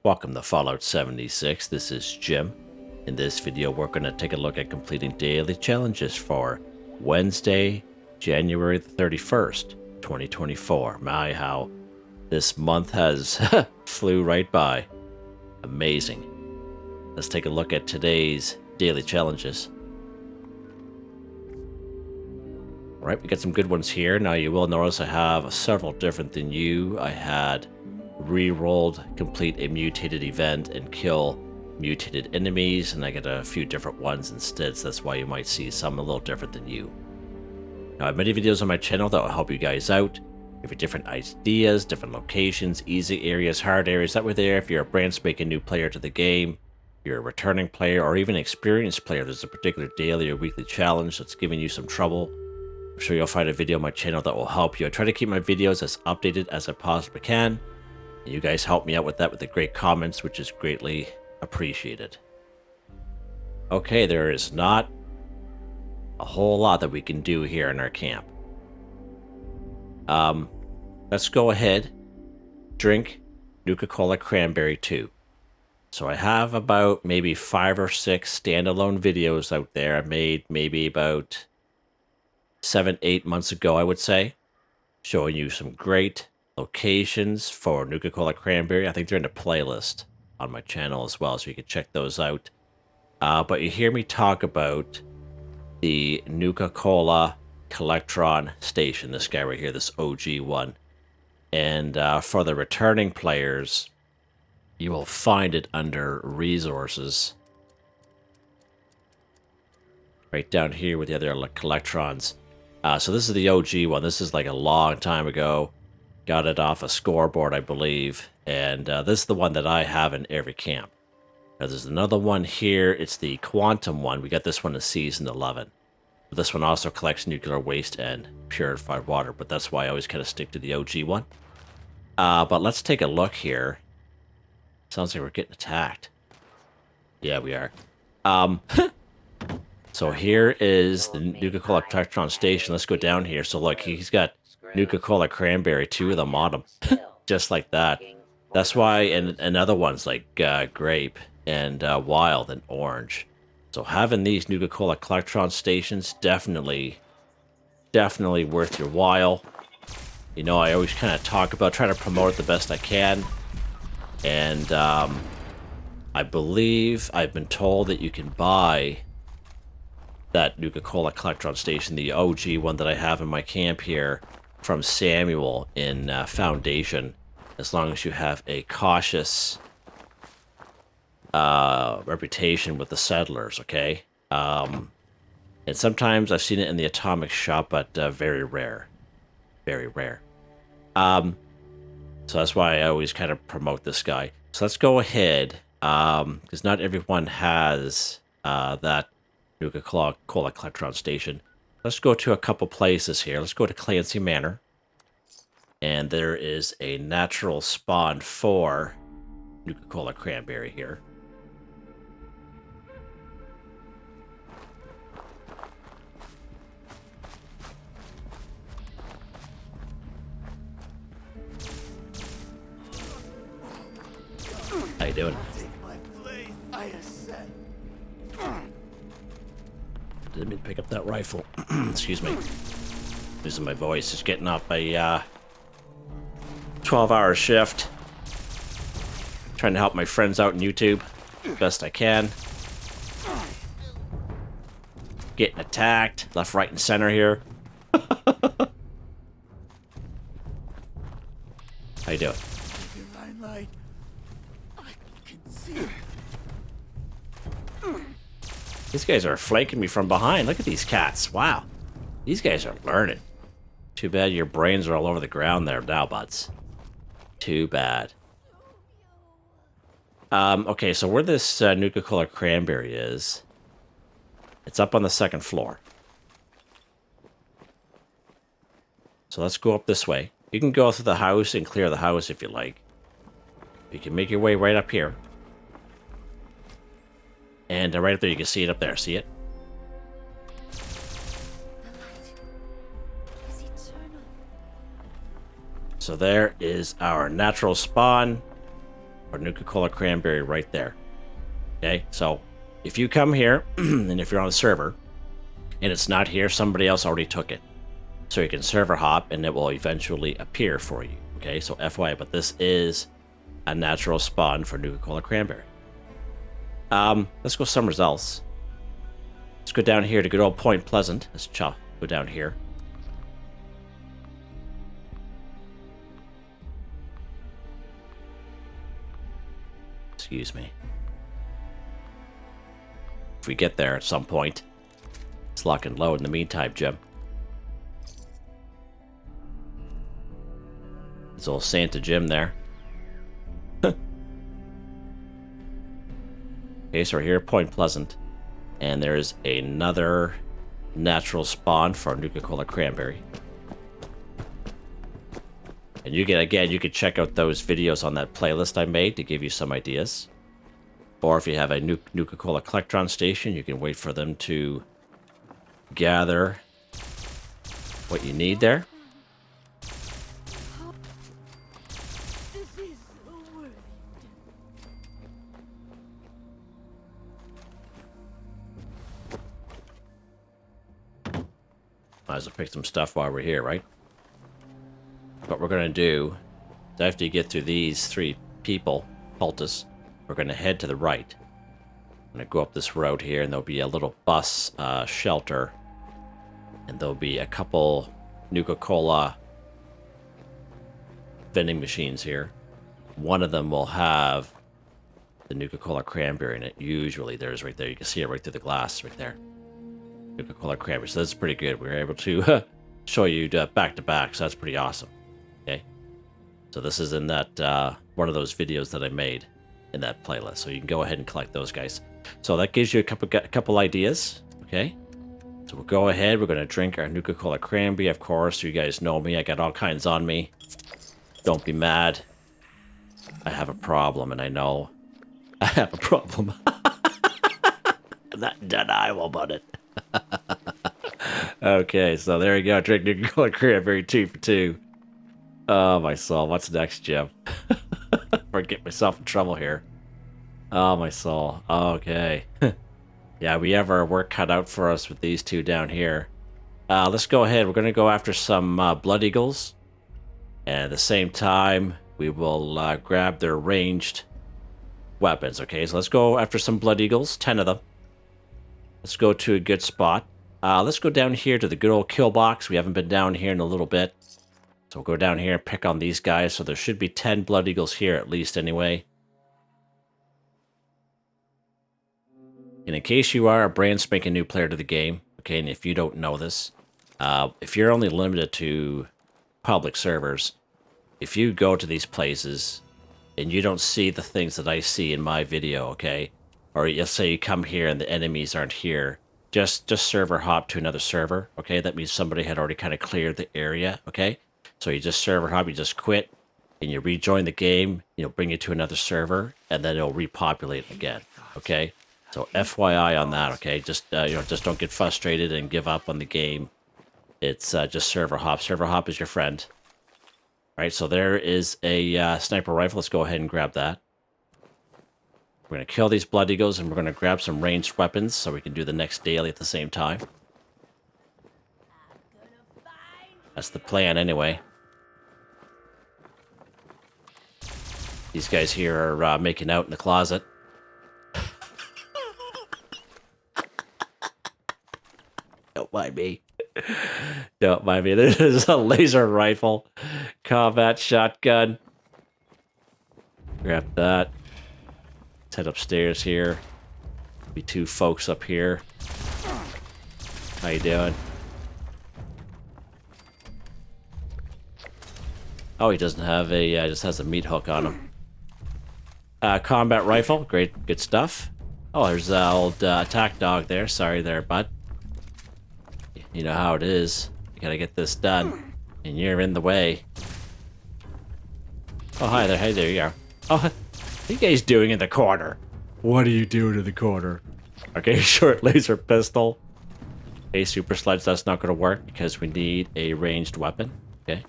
Welcome to Fallout 76. This is Jim. In this video, we're going to take a look at completing daily challenges for Wednesday, January the 31st, 2024. My, how this month has flew right by. Amazing. Let's take a look at today's daily challenges. All right, we got some good ones here. Now, you will notice I have several different than you. I had re-rolled, complete a mutated event, and kill mutated enemies, and I get a few different ones instead, so that's why you might see some a little different than you. Now, I have many videos on my channel that will help you guys out. If you have different ideas, different locations, easy areas, hard areas, that were there. If you're a brand spanking new player to the game, you're a returning player, or even an experienced player, there's a particular daily or weekly challenge that's giving you some trouble, I'm sure you'll find a video on my channel that will help you. I try to keep my videos as updated as I possibly can. You guys help me out with that with the great comments, which is greatly appreciated. Okay, there is not a whole lot that we can do here in our camp. Let's go ahead, drink Nuka-Cola Cranberry 2. So I have about maybe 5 or 6 standalone videos out there I made maybe about 7-8 months ago, I would say, showing you some great locations for Nuka-Cola Cranberry. I think they're in the playlist on my channel as well, so you can check those out. But you hear me talk about the Nuka-Cola Collectron Station, this guy right here, this OG one. And for the returning players, you will find it under Resources. Right down here with the other Collectrons. So this is the OG one. This is like a long time ago. Got it off a scoreboard, I believe. And this is the one that I have in every camp. Now, there's another one here. It's the Quantum one. We got this one in Season 11. But this one also collects nuclear waste and purified water. But that's why I always kind of stick to the OG one. But let's take a look here. Sounds like we're getting attacked. Yeah, we are. So here is the Nuka-Cola Collectron Station. Let's go down here. So look, he's got Nuka-Cola Cranberry, 2 of them on him. Just like that. That's why, and other ones like Grape and Wild and Orange. So having these Nuka-Cola Collectron Stations, definitely worth your while. You know, I always kind of talk about, try to promote it the best I can. And I believe I've been told that you can buy that Nuka-Cola Collectron Station, the OG one that I have in my camp here, from Samuel in Foundation, as long as you have a cautious reputation with the settlers, okay? And sometimes I've seen it in the Atomic Shop, but very rare. Very rare. So that's why I always kind of promote this guy. So let's go ahead, because not everyone has that Nuka-Cola Collectron Station. Let's go to a couple places here. Let's go to Clancy Manor. And there is a natural spawn for Nuka-Cola Cranberry here. How you doing? Didn't mean to pick up that rifle. Excuse me. Losing my voice. Just getting off a 12-hour shift. Trying to help my friends out on YouTube best I can. Getting attacked left, right, and center here. How you doing? These guys are flanking me from behind. Look at these cats. Wow. These guys are learning. Too bad your brains are all over the ground there now, buds. Too bad. Okay, so where this Nuka-Cola Cranberry is, it's up on the 2nd floor. So let's go up this way. You can go through the house and clear the house if you like. You can make your way right up here. And right up there, you can see it up there. See it? So there is our natural spawn or Nuka-Cola Cranberry right there. Okay, so if you come here, and if you're on the server, and it's not here, somebody else already took it. So you can server hop, and it will eventually appear for you. Okay, so FYI, but this is a natural spawn for Nuka-Cola Cranberry. Let's go somewhere else. Let's go down here to good old Point Pleasant. Let's go down here. Excuse me. If we get there at some point. It's lock and load in the meantime, Jim. There's old Santa Jim there. Okay, so we're here at Point Pleasant. And there's another natural spawn for Nuka-Cola Cranberry. And you can check out those videos on that playlist I made to give you some ideas. Or if you have a Nuka-Cola Collectron station, you can wait for them to gather what you need there. Might as well pick some stuff while we're here, right? What we're going to do is after you get through these 3 people, cultists, we're going to head to the right. I'm going to go up this road here, and there'll be a little bus shelter. And there'll be a couple Nuka-Cola vending machines here. One of them will have the Nuka-Cola Cranberry in it. Usually there's right there. You can see it right through the glass right there. Nuka-Cola Cranberry. So that's pretty good. We were able to show you back to back, so that's pretty awesome. Okay. So this is in that one of those videos that I made in that playlist. So you can go ahead and collect those guys. So that gives you a couple ideas. Okay. So we'll go ahead. We're going to drink our Nuka-Cola Cranberry, of course. You guys know me. I got all kinds on me. Don't be mad. I have a problem, and I know I have a problem. I'm not denial about it. Okay, so there you go. Drink Nuka-Cola Cranberry 2 for 2. Oh, my soul. What's next, Jim? Before I get myself in trouble here. Oh, my soul. Okay. Yeah, we have our work cut out for us with these 2 down here. Let's go ahead. We're going to go after some Blood Eagles. And at the same time, we will grab their ranged weapons. Okay, so let's go after some Blood Eagles. 10 of them. Let's go to a good spot. Let's go down here to the good old kill box. We haven't been down here in a little bit. So we'll go down here and pick on these guys. So there should be 10 Blood Eagles here at least anyway. And in case you are a brand spanking new player to the game, okay, and if you don't know this, if you're only limited to public servers, if you go to these places and you don't see the things that I see in my video, okay, or let's say you come here and the enemies aren't here, just server hop to another server, okay? That means somebody had already kind of cleared the area, okay? So you just server hop, you just quit, and you rejoin the game, bring you to another server, and then it'll repopulate again, okay? So FYI on that, okay? Just just don't get frustrated and give up on the game. It's just server hop. Server hop is your friend. All right, so there is a sniper rifle. Let's go ahead and grab that. We're going to kill these Blood Eagles, and we're going to grab some ranged weapons so we can do the next daily at the same time. That's the plan anyway. These guys here are making out in the closet. Don't mind me. Don't mind me. There's a laser rifle. Combat shotgun. Grab that. Let's head upstairs here. Be 2 folks up here. How you doing? Oh, he doesn't have a, just has a meat hook on him. Combat rifle. Great, good stuff. Oh, there's the old attack dog there. Sorry there, bud. You know how it is. You gotta get this done. And you're in the way. Oh, hi there. Hey, there you are. Oh, what are you guys doing in the corner? What are you doing in the corner? Okay, short laser pistol. Okay, super sledge. That's not gonna work because we need a ranged weapon. Okay.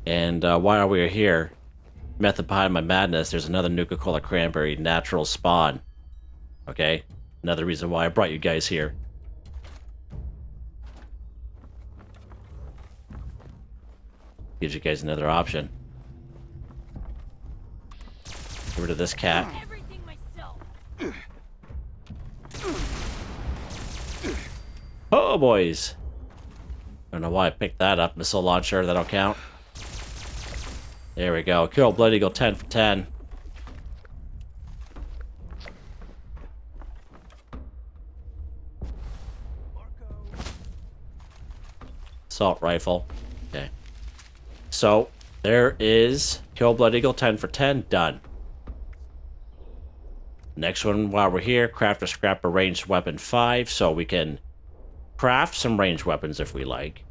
And while we are here, method behind my madness, there's another Nuka-Cola Cranberry natural spawn. Okay? Another reason why I brought you guys here. Gives you guys another option. Get rid of this cat. Oh, boys. I don't know why I picked that up. Missile launcher, that'll count. There we go. Kill Blood Eagle 10 for 10. Assault rifle. Okay. So, there is Kill Blood Eagle 10 for 10. Done. Next one, while we're here, craft a scrap a ranged weapon 5, so we can craft some ranged weapons if we like.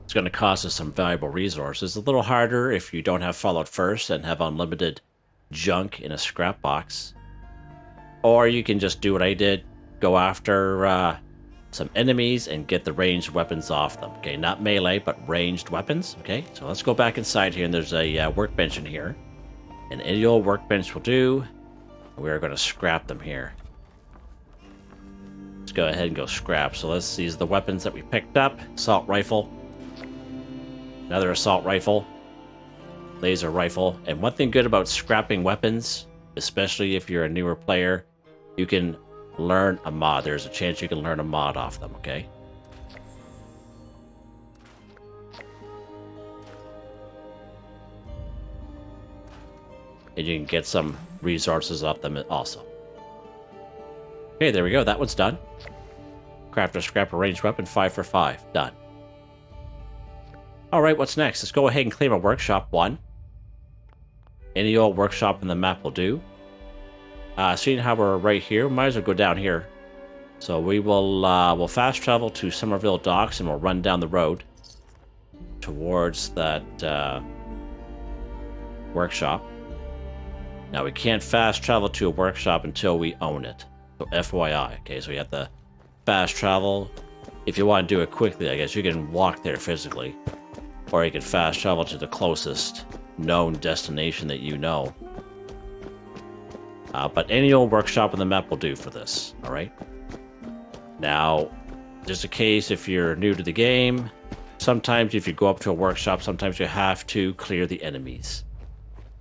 It's going to cost us some valuable resources. A little harder if you don't have Fallout First and have unlimited junk in a scrap box. Or you can just do what I did, go after some enemies and get the ranged weapons off them. Okay, not melee, but ranged weapons. Okay, so let's go back inside here, and there's a workbench in here. And any old workbench will do. We're going to scrap them here. Let's go ahead and go scrap. So let's use the weapons that we picked up. Assault rifle. Another assault rifle. Laser rifle. And one thing good about scrapping weapons, especially if you're a newer player, you can learn a mod. There's a chance you can learn a mod off them, okay? And you can get some resources off them also. Okay, there we go. That one's done. Craft a scrap a ranged weapon 5 for 5. Done. Alright, what's next? Let's go ahead and claim a workshop 1. Any old workshop in the map will do. Seeing how we're right here, might as well go down here. So we will we'll fast travel to Somerville Docks and we'll run down the road towards that workshop. Now we can't fast travel to a workshop until we own it. So FYI, okay, so you have to fast travel. If you want to do it quickly, I guess you can walk there physically. Or you can fast travel to the closest known destination that you know. But any old workshop on the map will do for this, alright? Now, just a case if you're new to the game, sometimes if you go up to a workshop, sometimes you have to clear the enemies.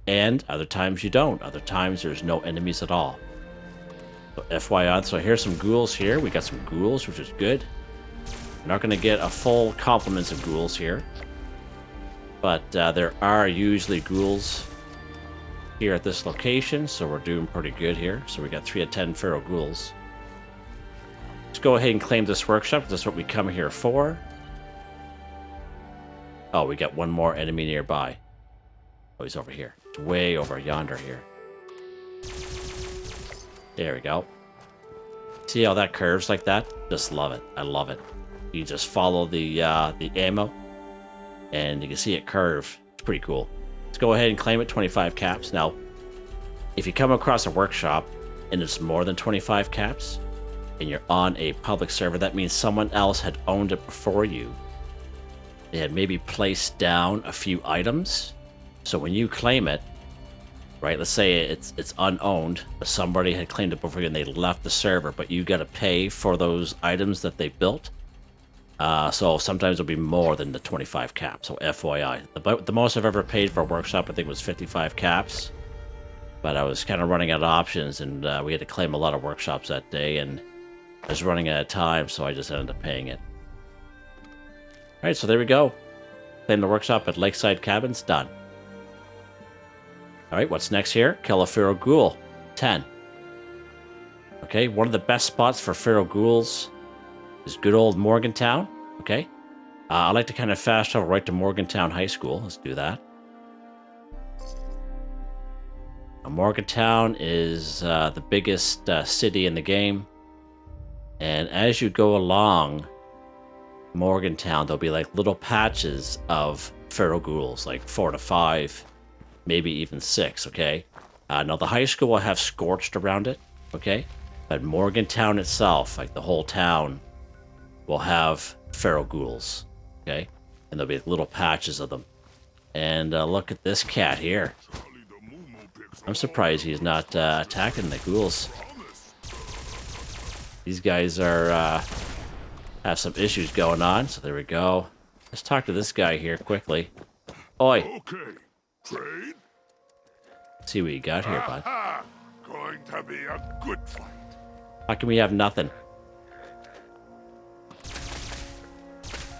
And other times you don't. Other times there's no enemies at all. So FYI, so here's some ghouls here. We got some ghouls, which is good. We're not going to get a full complement of ghouls here. But there are usually ghouls here at this location, so we're doing pretty good here. So we got 3 of 10 feral ghouls. Let's go ahead and claim this workshop. That's what we come here for. Oh, we got one more enemy nearby. Oh, he's over here. It's way over yonder here. There we go. See how that curves like that? Just love it. I love it. You just follow the ammo, and you can see it curve. It's pretty cool. Let's go ahead and claim it. 25 caps. Now, if you come across a workshop and it's more than 25 caps, and you're on a public server, that means someone else had owned it before you. They had maybe placed down a few items. So when you claim it, right, let's say it's unowned, but somebody had claimed it before you and they left the server, but you got to pay for those items that they built. So sometimes it'll be more than the 25 caps. So FYI, the most I've ever paid for a workshop, I think, was 55 caps. But I was kind of running out of options, and we had to claim a lot of workshops that day, and I was running out of time, so I just ended up paying it. All right, so there we go. Claim the workshop at Lakeside Cabins. Done. All right, what's next here? Kill a feral ghoul. 10. Okay, one of the best spots for feral ghouls is good old Morgantown. Okay. I like to kind of fast travel right to Morgantown High School. Let's do that. Now, Morgantown is the biggest city in the game. And as you go along Morgantown, there'll be like little patches of feral ghouls, like 4 to 5, maybe even 6, okay? Now, the high school will have Scorched around it, okay? But Morgantown itself, like the whole town, will have feral ghouls, okay? And there'll be little patches of them. And look at this cat here. I'm surprised he's not attacking the ghouls. These guys are have some issues going on, so there we go. Let's talk to this guy here quickly. Oi. Okay, trade. See what you got here, bud. Going to be a good fight. How can we have nothing?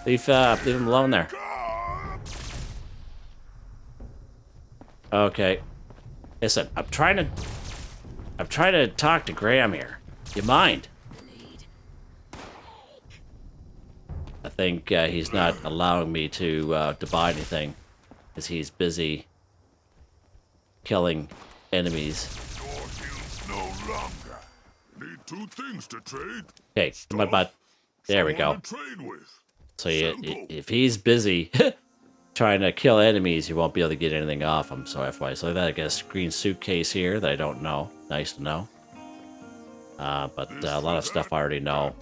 Leave him alone there. Okay. Listen, I'm trying to talk to Graham here. You mind? I think he's not allowing me to buy anything, because he's busy killing enemies. Your heals no longer. Need two things to trade. Okay, my butt. There we go. Trade with. So if he's busy trying to kill enemies, you won't be able to get anything off him. So FYI, so that I guess green suitcase here that I don't know. Nice to know. But a lot of stuff I already know.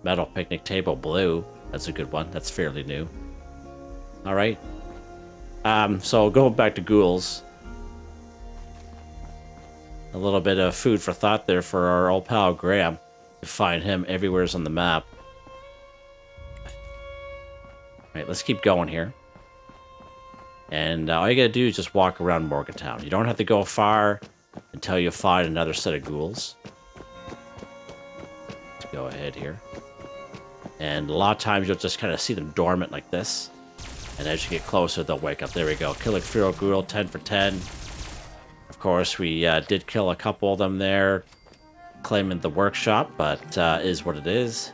Metal picnic table blue. That's a good one. That's fairly new. All right. So going back to ghouls. A little bit of food for thought there for our old pal Graham. To find him everywhere's on the map. Alright, let's keep going here. And all you gotta do is just walk around Morgantown. You don't have to go far until you find another set of ghouls. Let's go ahead here. And a lot of times you'll just kind of see them dormant like this. And as you get closer, they'll wake up. There we go. Killing Feral Ghoul, 10 for 10. Of course, we did kill a couple of them there, claiming the workshop, but is what it is.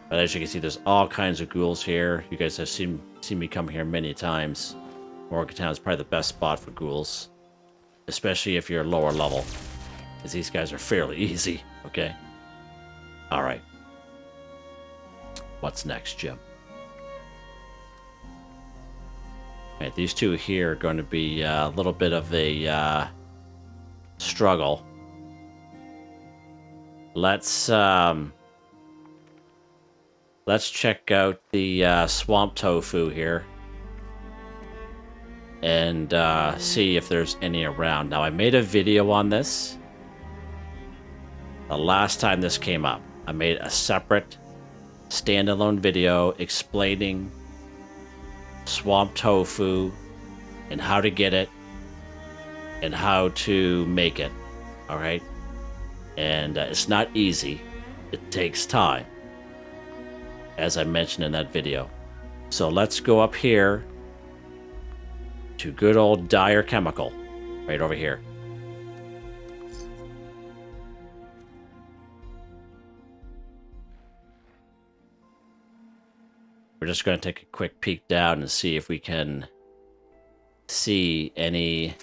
But as you can see, there's all kinds of ghouls here. You guys have seen me come here many times. Morgantown is probably the best spot for ghouls, especially if you're lower level, because these guys are fairly easy. Okay. All right. What's next, Jim? Right, these two here are going to be a little bit of a struggle. Let's check out the swamp tofu here and see if there's any around. Now, I made a video on this the last time this came up. I made a separate standalone video explaining swamp tofu and how to get it and how to make it. All right, and it's not easy. It takes time, as I mentioned in that video. So let's go up here to good old Dyer Chemical, right over here. We're just going to take a quick peek down and see if we can see any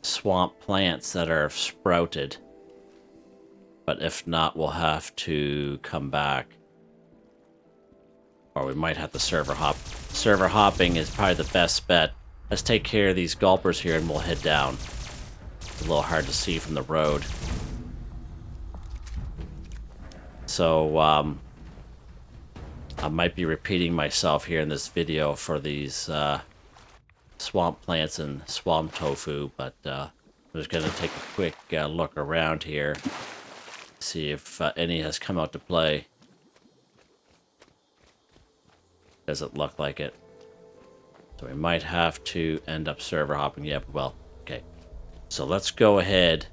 swamp plants that are sprouted. But if not, we'll have to come back. Or we might have to server hop. Server hopping is probably the best bet. Let's take care of these gulpers here and we'll head down. It's a little hard to see from the road. So, I might be repeating myself here in this video for these swamp plants and swamp tofu, but I'm just going to take a quick look around here. See if any has come out to play. Doesn't look like it. So we might have to end up server hopping. Yeah, well, okay. So let's go ahead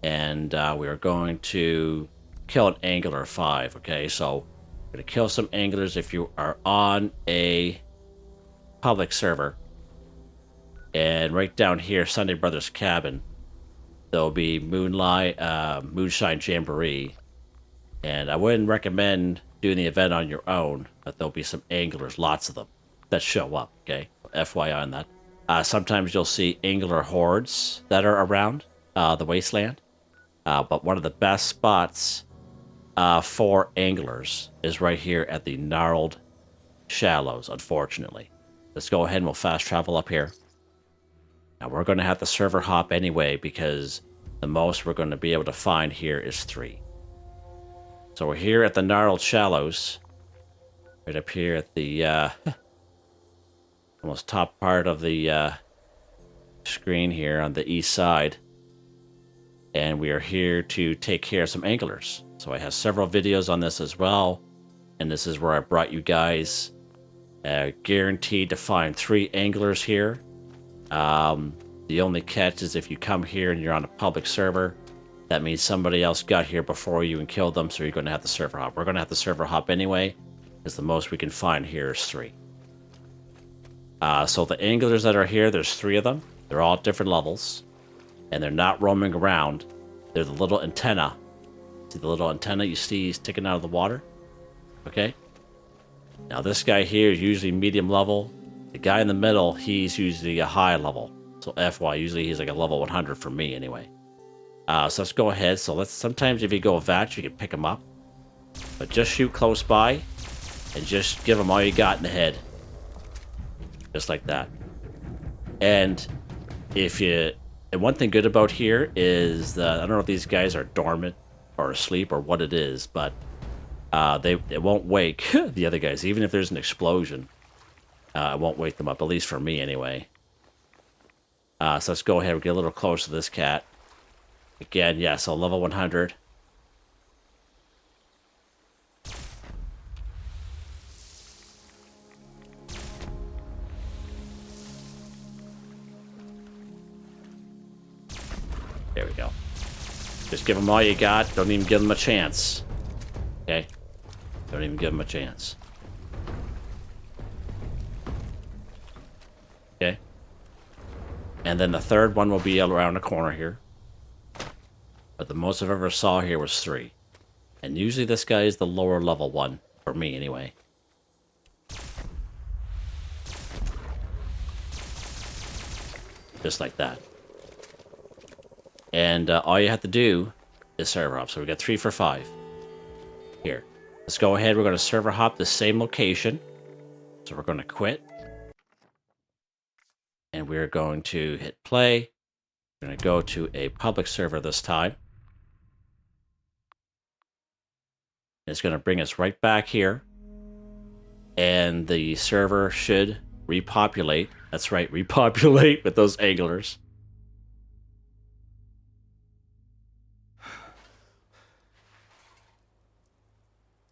and we are going to kill an Angler 5, okay? So we're going to kill some Anglers if you are on a public server. And right down here, Sunday Brothers Cabin, there'll be Moonshine Jamboree. And I wouldn't recommend doing the event on your own, but there'll be some Anglers, lots of them, that show up, okay? FYI on that. Sometimes you'll see Angler hordes that are around the wasteland. But one of the best spots for Anglers is right here at the Gnarled Shallows, unfortunately. Let's go ahead and we'll fast travel up here. Now we're going to have to server hop anyway because the most we're going to be able to find here is 3. So we're here at the Gnarled Shallows. Right up here at the almost top part of the screen here on the east side. And we are here to take care of some anglers. So I have several videos on this as well. And this is where I brought you guys guaranteed to find 3 anglers here. The only catch is if you come here and you're on a public server, that means somebody else got here before you and killed them, so you're going to have to server hop. We're going to have to server hop anyway, because the most we can find here is 3. So the anglers that are here, there's 3 of them. They're all at different levels, and they're not roaming around. They're the little antenna. See the little antenna you see sticking out of the water? Okay. Now this guy here is usually medium level. The guy in the middle, he's usually a high level. So FY, usually he's like a level 100 for me anyway. So let's go ahead. So sometimes if you go VATS, you can pick them up. But just shoot close by and just give them all you got in the head. Just like that. And and one thing good about here is that, I don't know if these guys are dormant or asleep or what it is, but they won't wake the other guys. Even if there's an explosion, it won't wake them up, at least for me anyway. So let's go ahead and get a little closer to this cat. Again, yeah, so level 100. There we go. Just give them all you got. Don't even give them a chance. Okay? Don't even give them a chance. Okay? And then the third one will be around the corner here. But the most I've ever saw here was 3. And usually this guy is the lower level one. For me, anyway. Just like that. And all you have to do is server hop. So we got 3 for 5. Here. Let's go ahead. We're going to server hop the same location. So we're going to quit. And we're going to hit play. We're going to go to a public server this time. It's going to bring us right back here. And the server should repopulate. That's right, repopulate with those anglers.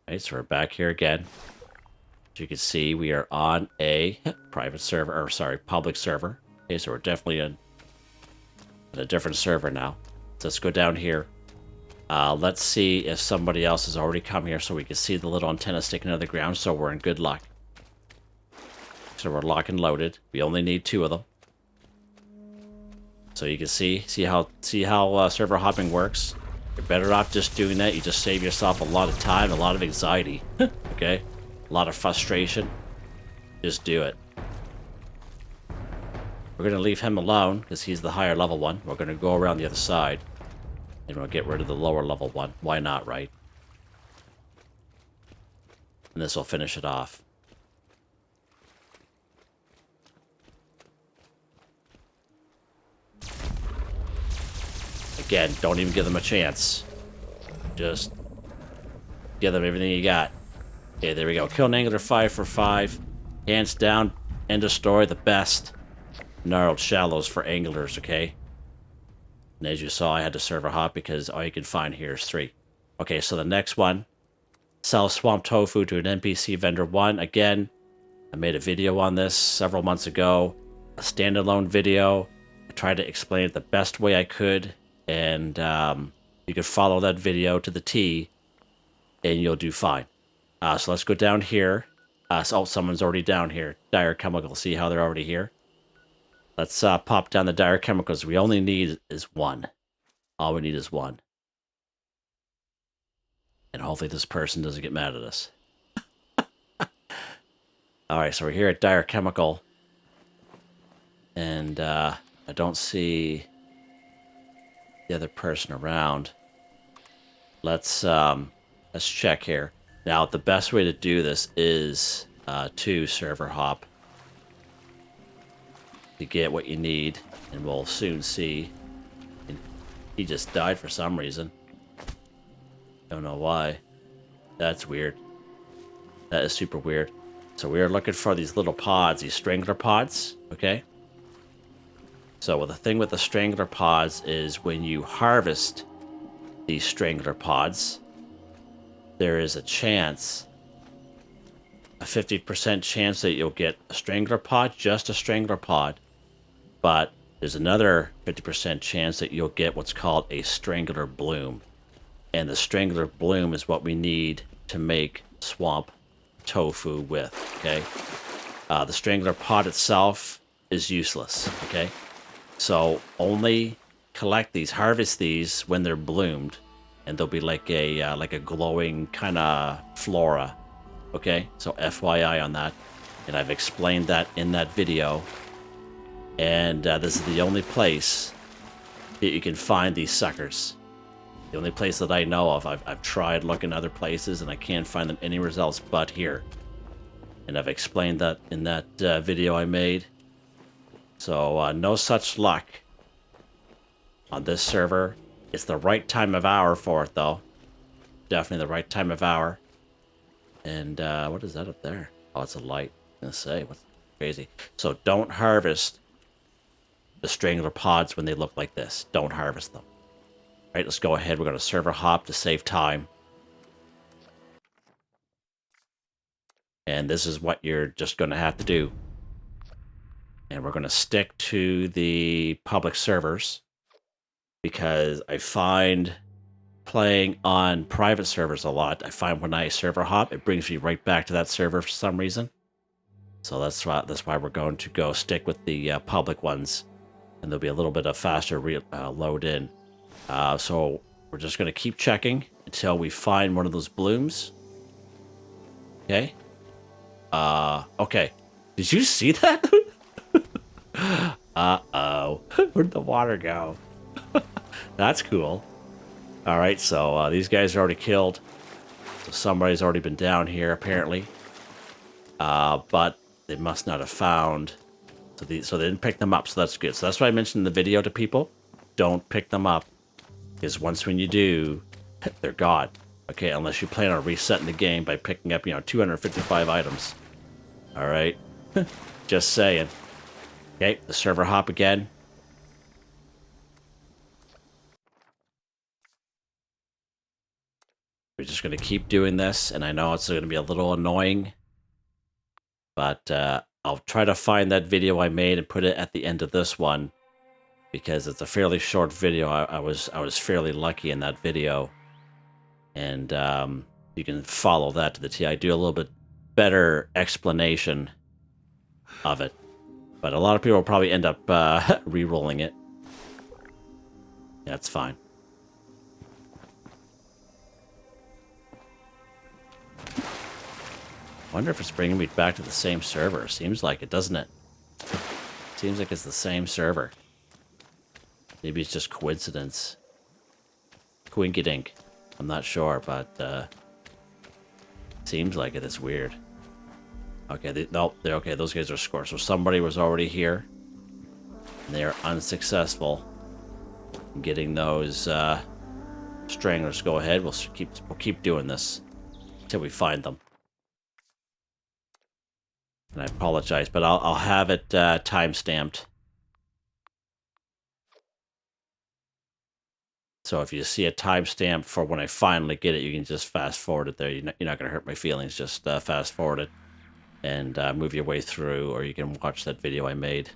Right, so we're back here again. As you can see, we are on a private server, or sorry, public server. Okay, so we're definitely in a different server now. So let's go down here. Let's see if somebody else has already come here so we can see the little antenna sticking out of the ground, so we're in good luck. So we're locked and loaded. We only need 2 of them. So you can see how server hopping works. You're better off just doing that. You just save yourself a lot of time, a lot of anxiety. Okay? A lot of frustration. Just do it. We're going to leave him alone because he's the higher level one. We're going to go around the other side. And we'll get rid of the lower level one. Why not, right? And this will finish it off. Again, don't even give them a chance. Just give them everything you got. Okay, there we go. Kill an angler 5 for 5. Hands down, end of story, the best. Gnarled shallows for anglers, okay? And as you saw, I had to server hop because all you can find here is 3. Okay, so the next one. Sell swamp tofu to an NPC vendor 1. Again, I made a video on this several months ago. A standalone video. I tried to explain it the best way I could. And you can follow that video to the T. And you'll do fine. So let's go down here. Oh, someone's already down here. Dire Chemical. See how they're already here? Let's pop down the dire chemicals. We only need is 1. All we need is 1. And hopefully this person doesn't get mad at us. Alright, so we're here at dire chemical. And I don't see the other person around. Let's check here. Now, the best way to do this is to server hop. To get what you need, and we'll soon see. And he just died for some reason. Don't know why. That's weird. That is super weird. So we are looking for these little pods, these strangler pods, okay? So the thing with the strangler pods is when you harvest these strangler pods, there is a chance, a 50% chance that you'll get a strangler pod, just a strangler pod, but there's another 50% chance that you'll get what's called a strangler bloom. And the strangler bloom is what we need to make swamp tofu with, okay? The strangler pod itself is useless, okay? So only collect these, harvest these when they're bloomed, and they'll be like a glowing kind of flora, okay? So FYI on that, and I've explained that in that video. And this is the only place that you can find these suckers. The only place that I know of. I've tried looking other places and I can't find them any results but here. And I've explained that in that video I made. So no such luck on this server. It's the right time of hour for it though. Definitely the right time of hour. And what is that up there? Oh, it's a light. I was gonna say, what's crazy? So don't harvest the strangler pods when they look like this. Don't harvest them. All right, let's go ahead. We're going to server hop to save time. And this is what you're just going to have to do. And we're going to stick to the public servers because I find playing on private servers a lot. I find when I server hop, it brings me right back to that server for some reason. So that's why we're going to go stick with the public ones. And there'll be a little bit of faster load in. So we're just going to keep checking until we find one of those blooms. Okay. Okay. Did you see that? Uh-oh. Where'd the water go? That's cool. All right, so these guys are already killed. So somebody's already been down here, apparently. But they must not have found... So they didn't pick them up, so that's good. So that's why I mentioned in the video to people. Don't pick them up. Because when you do, they're gone. Okay, unless you plan on resetting the game by picking up, 255 items. All right? Just saying. Okay, the server hop again. We're just going to keep doing this, and I know it's going to be a little annoying. But I'll try to find that video I made and put it at the end of this one. Because it's a fairly short video. I was fairly lucky in that video. And you can follow that to the T. I do a little bit better explanation of it. But a lot of people will probably end up re-rolling it. That's fine. I wonder if it's bringing me back to the same server. Seems like it, doesn't it? Seems like it's the same server. Maybe it's just coincidence. Quinkydink. I'm not sure, but seems like it. It's weird. Okay, they're okay. Those guys are scored. So somebody was already here. And they are unsuccessful in getting those stranglers. Go ahead. We'll keep doing this until we find them. And I apologize, but I'll have it time-stamped. So if you see a timestamp for when I finally get it, you can just fast forward it there. You're not going to hurt my feelings. Just fast forward it and move your way through, or you can watch that video I made.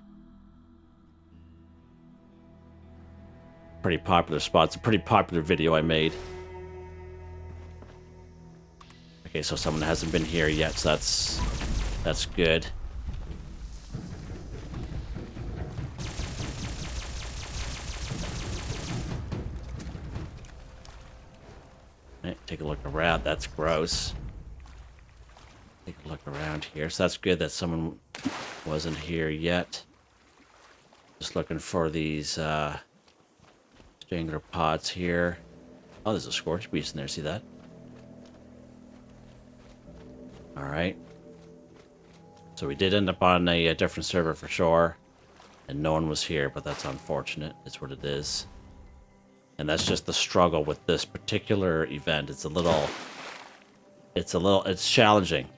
Pretty popular spot. It's a pretty popular video I made. Okay, so someone hasn't been here yet, so that's good. Take a look around. That's gross. Take a look around here. So that's good that someone wasn't here yet. Just looking for these strangler pods here. Oh, there's a scorch beast in there. See that? All right. So we did end up on a different server for sure, and no one was here, but that's unfortunate. It's what it is. And that's just the struggle with this particular event. It's challenging.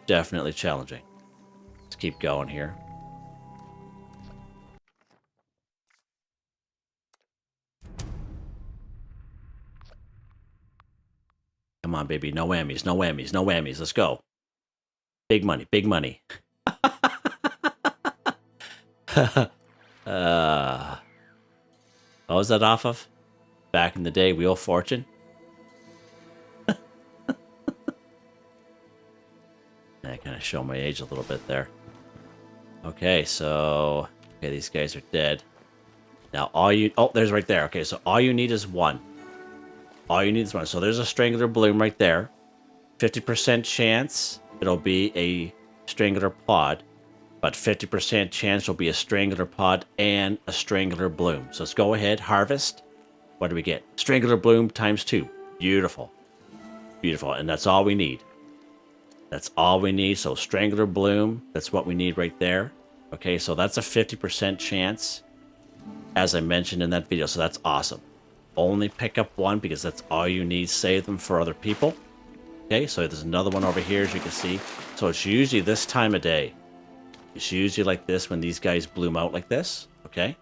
definitely challenging. Let's keep going here. Come on, baby. No whammies, no whammies, no whammies. Let's go. Big money, big money. What was that off of? Back in the day, Wheel of Fortune? I kind of show my age a little bit there. Okay, so... Okay, these guys are dead. Now, all you... Oh, there's right there. Okay, so all you need is one. All you need is one. So there's a Strangler Bloom right there. 50% chance it'll be a Strangler Pod. But 50% chance will be a Strangler Pod and a Strangler Bloom. So let's go ahead, harvest. What do we get? Strangler Bloom times 2. Beautiful. Beautiful. And that's all we need. That's all we need. So Strangler Bloom, that's what we need right there. Okay, so that's a 50% chance, as I mentioned in that video. So that's awesome. Only pick up one because that's all you need. Save them for other people. Okay, so there's another one over here, as you can see. So it's usually this time of day. It's usually like this when these guys bloom out like this. Okay.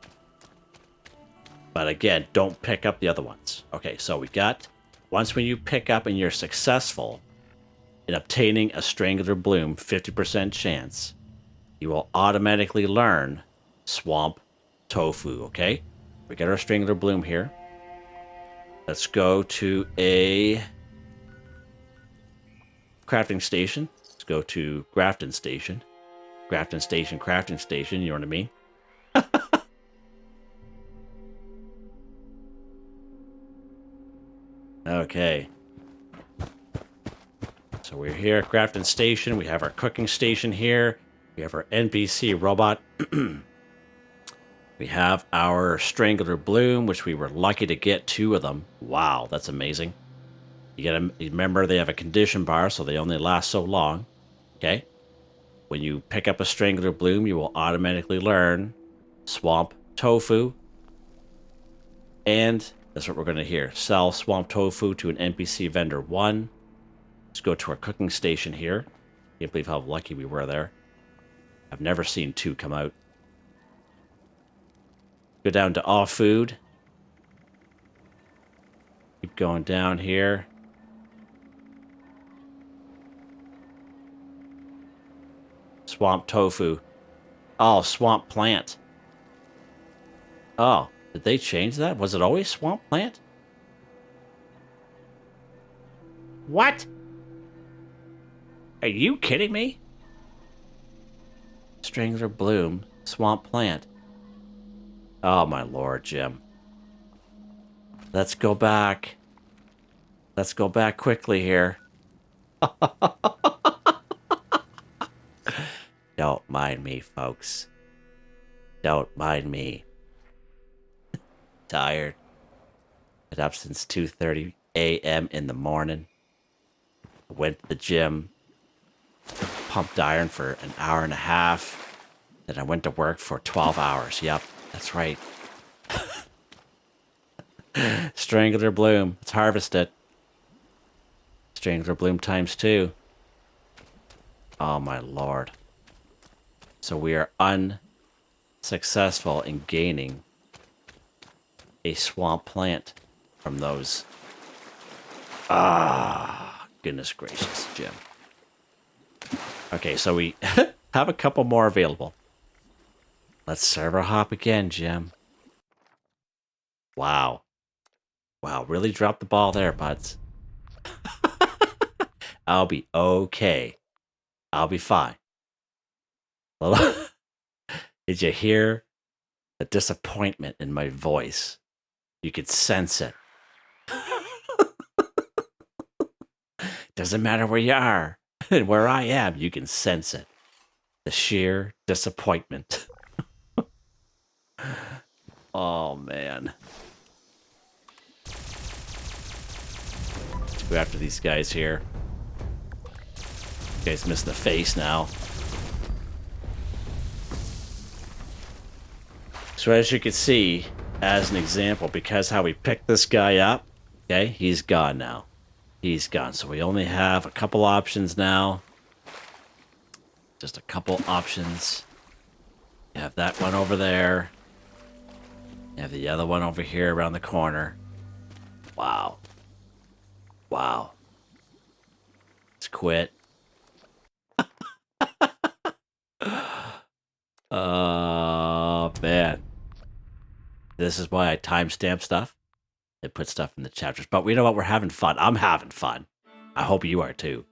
But again, don't pick up the other ones. Okay, so we got, once when you pick up and you're successful in obtaining a Strangler Bloom, 50% chance, you will automatically learn Swamp Tofu, okay? We got our Strangler Bloom here. Let's go to a crafting station. Let's go to Grafton Station. Grafton Station, crafting station, you know what I mean? Okay. So we're here at Grafton Station. We have our cooking station here. We have our NPC robot. We have our Strangler Bloom, which we were lucky to get 2 of them. Wow, that's amazing. You gotta remember they have a condition bar, so they only last so long. Okay? When you pick up a Strangler Bloom, you will automatically learn Swamp Tofu. And that's what we're going to hear. Sell Swamp Tofu to an NPC vendor 1. Let's go to our cooking station here. Can't believe how lucky we were there. I've never seen 2 come out. Go down to all food. Keep going down here. Swamp Tofu. Oh, Swamp Plant. Oh, did they change that? Was it always Swamp Plant? What? Are you kidding me? Strangler Bloom, Swamp Plant. Oh my lord, Jim. Let's go back. Let's go back quickly here. Don't mind me, folks. Don't mind me. Tired. Been up since 2:30 a.m. in the morning. Went to the gym. Pumped iron for an hour and a half. Then I went to work for 12 hours. Yep, that's right. Strangler Bloom. Let's harvest it. Strangler Bloom times 2. Oh my lord. So we are unsuccessful in gaining a swamp plant from those. Ah, goodness gracious, Jim. Okay, so we have a couple more available. Let's server hop again, Jim. Wow. Wow, really dropped the ball there, buds. I'll be okay. I'll be fine. Well, did you hear the disappointment in my voice? You could sense it. Doesn't matter where you are. And where I am, you can sense it. The sheer disappointment. Oh, man. Let's go after these guys here. You guys missed the face now. So as you can see, as an example, because how we picked this guy up, okay, he's gone now. He's gone. So we only have a couple options now. Just a couple options. You have that one over there. You have the other one over here around the corner. Wow. Wow. Let's quit. Man. This is why I timestamp stuff. I put stuff in the chapters. But we know what? We're having fun. I'm having fun. I hope you are too.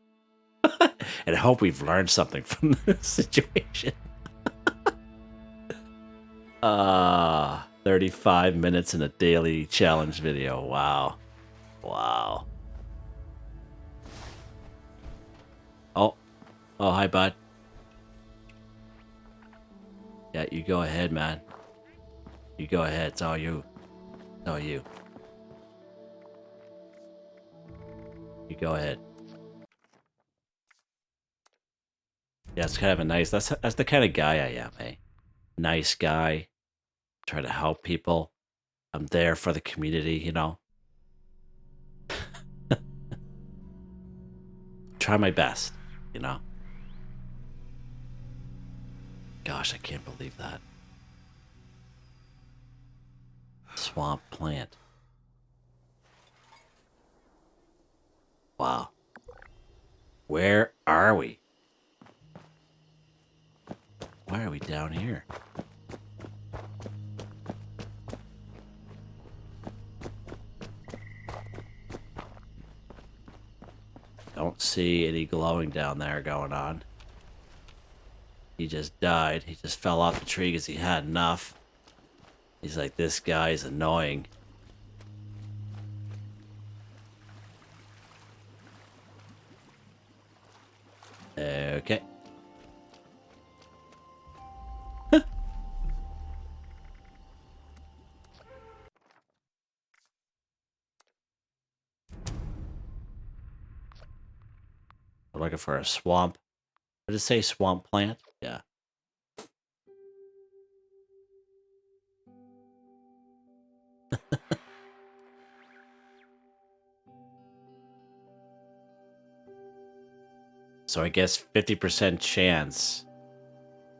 And I hope we've learned something from this situation. 35 minutes in a daily challenge video. Wow. Wow. Oh. Oh, hi, bud. Yeah, you go ahead, man. You go ahead. It's all you. It's all you. You go ahead. Yeah, it's kind of a nice... That's the kind of guy I am, eh? Nice guy. Try to help people. I'm there for the community, you know? Try my best, you know? Gosh, I can't believe that. Swamp plant. Wow. Where are we? Why are we down here? Don't see any glowing down there going on. He just died. He just fell off the tree because he had enough. He's like, this guy is annoying. Okay. We're looking for a swamp. Did it say swamp plant? Yeah. So I guess 50% chance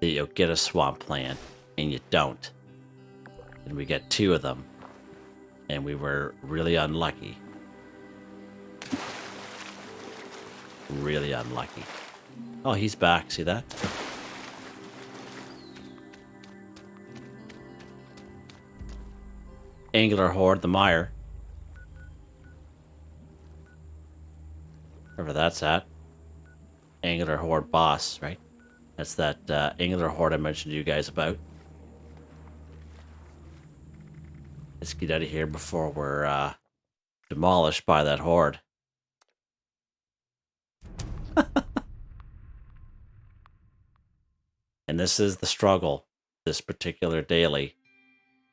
that you'll get a swamp plant, and you don't. And we get 2 of them. And we were really unlucky. Really unlucky. Oh, he's back. See that? Angular Horde, the mire. Wherever that's at. Angular Horde boss, right? That's that Angular Horde I mentioned to you guys about. Let's get out of here before we're demolished by that horde. And this is the struggle, this particular daily,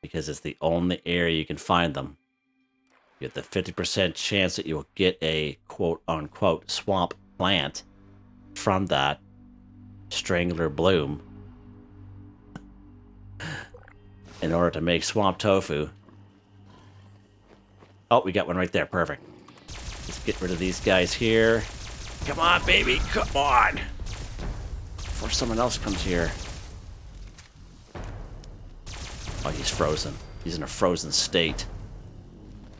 because it's the only area you can find them. You get the 50% chance that you'll get a quote-unquote swamp plant from that strangler bloom in order to make swamp tofu. Oh, we got one right there. Perfect. Let's get rid of these guys here. Come on, baby. Come on. Before someone else comes here. Oh, he's frozen. He's in a frozen state.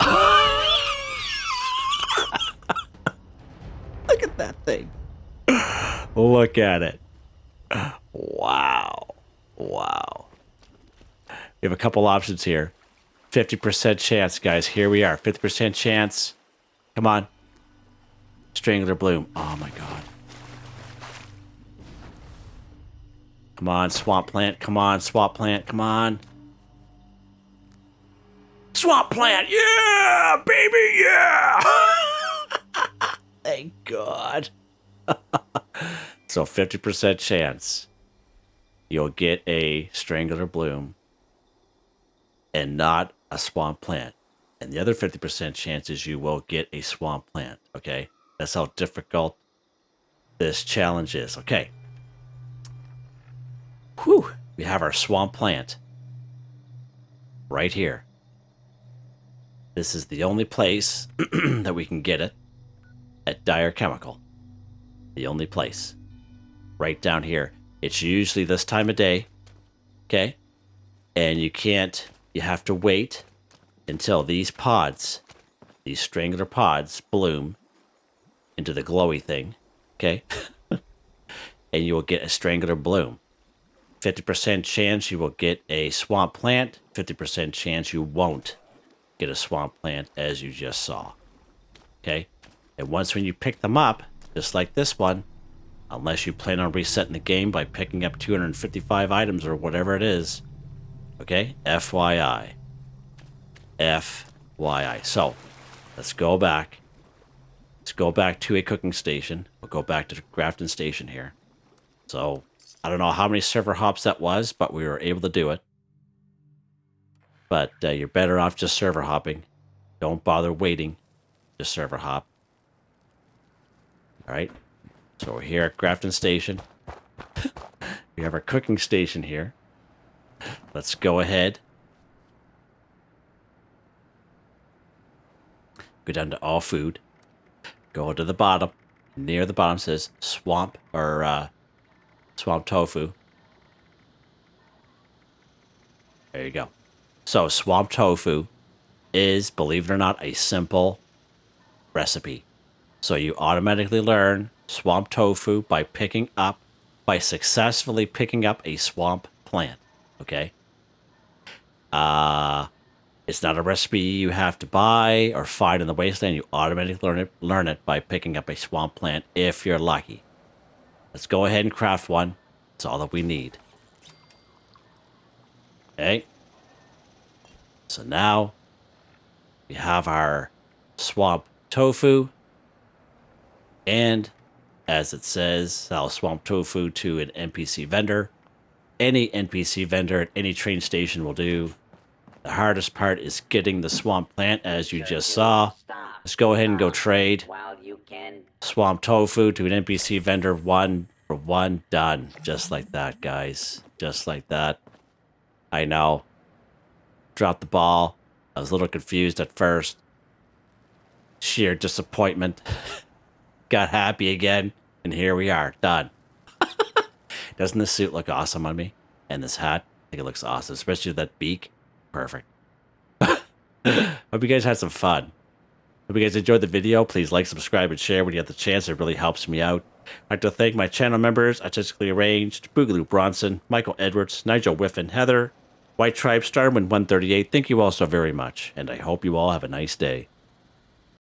Look at that thing. Look at it. Wow. Wow. We have a couple options here. 50% chance, guys. Here we are. 50% chance. Come on. Strangler bloom. Oh, my God. Come on, swamp plant. Come on, swamp plant. Come on. Swamp plant. Yeah, baby. Yeah. Thank God. So 50% chance you'll get a strangler bloom and not a swamp plant. And the other 50% chance is you will get a swamp plant. Okay? That's how difficult this challenge is. Okay. Whew. We have our swamp plant right here. This is the only place that we can get it at Dire Chemical. The only place. right down here. It's usually this time of day, okay? And you have to wait until these pods, these strangler pods, bloom into the glowy thing, okay? And you will get a strangler bloom. 50% chance you will get a swamp plant, 50% chance you won't get a swamp plant, as you just saw. Okay? And once when you pick them up, just like this one, unless you plan on resetting the game by picking up 255 items or whatever it is, okay? FYI. FYI. So, let's go back. Let's go back to a cooking station. We'll go back to the crafting station here. So, I don't know how many server hops that was, but we were able to do it. But you're better off just server hopping. Don't bother waiting. Just server hop. All right. So we're here at crafting station. We have our cooking station here. Let's go ahead. Go down to all food. Go to the bottom. Near the bottom says swamp or swamp tofu. There you go. So swamp tofu is, believe it or not, a simple recipe. So you automatically learn swamp tofu by successfully picking up a swamp plant. Okay? It's not a recipe you have to buy or find in the wasteland. You automatically learn it by picking up a swamp plant if you're lucky. Let's go ahead and craft one. That's all that we need. Okay? So now we have our swamp tofu. And as it says, I'll swamp tofu to an NPC vendor. Any NPC vendor at any train station will do. The hardest part is getting the swamp plant, as you just saw. Let's go ahead and go trade. Swamp tofu to an NPC vendor, 1 for 1, done. Just like that, guys. Just like that. I know. Dropped the ball. I was a little confused at first. Sheer disappointment. Got happy again, and here we are, done. Doesn't this suit look awesome on me? And this hat, I think it looks awesome, especially with that beak. Perfect. Hope you guys had some fun. Hope you guys enjoyed the video. Please like, subscribe, and share when you have the chance. It really helps me out. I'd like to thank my channel members, Artistically Arranged, Boogaloo Bronson, Michael Edwards, Nigel Wiffen, Heather, Whitetribe, Starman 138. Thank you all so very much, and I hope you all have a nice day.